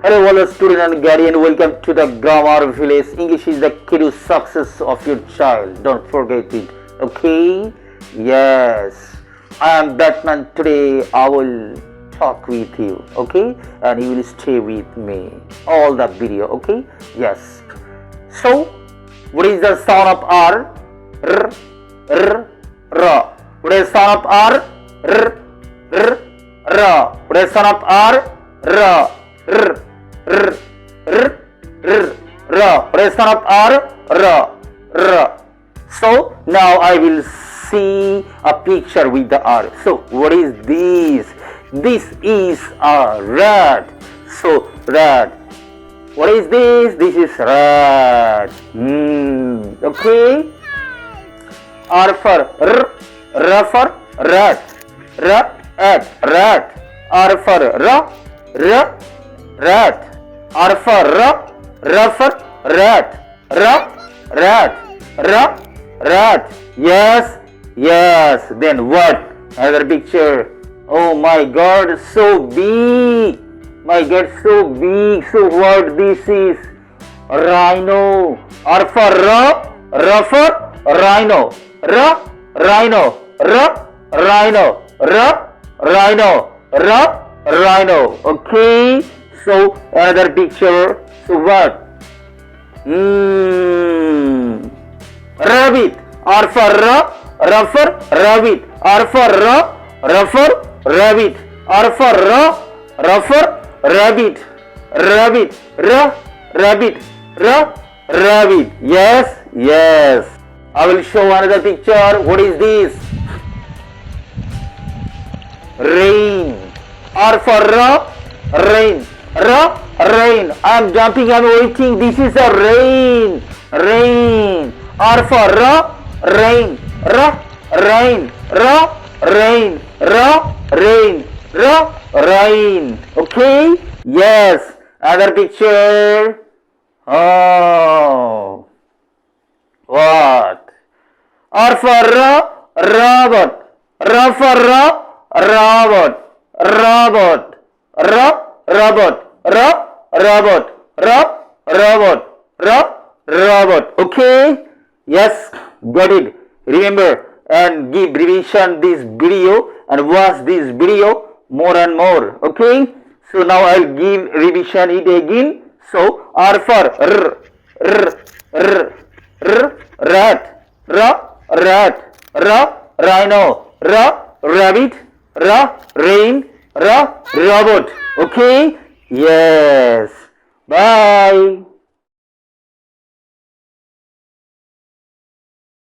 Hello, hello, student and guardian. Welcome to the grammar village. English is the key to success of your child. Don't forget it. Okay? Yes. I am Batman. Today I will talk with you. Okay? And you will stay with me all the video. Okay? Yes. So, what is the sound of R? R, R, R. What is the sound of R? R, R, R. What is the sound of R? R, R. R, R, R, R. What is the sound of R? R, R. So now I will see a picture with the R. So what is this? This is a rat. So rat. What is this? This is rat. Okay. R for R. R for rat. R at rat. R for R. R rat. R for R. R for rat. R rat. R rat. Yes. Yes. Then what? Another picture. Oh my God, so big. My God, so big. So what this is? Rhino. R for R. R for rhino. R rhino. R rhino. R rhino. R rhino. Okay. So another picture. So what? Rabbit. R for R. R for rabbit. R for R. R for rabbit. R for R. R for rabbit. Rabbit. R rabbit. R rabbit. Yes. Yes. I will show another picture. What is this? Rain. R for R. Rain. R rain. I am jumping and waiting. This is a rain. Rain. R for R. Rain. R rain. R rain. R rain. R rain. Okay? Yes. Other picture. Oh. What? R for R. Robot. R for R. Robot. Robot. R robot. R robot. R robot. R robot. Okay? Yes, got it. Remember and give revision this video and watch this video more and more. Okay? So now I'll give revision it again. So R for R, R, R, R, rat, R, rat, R, rhino, R, rabbit, R, rain, R, robot. Okay? Yes. Bye.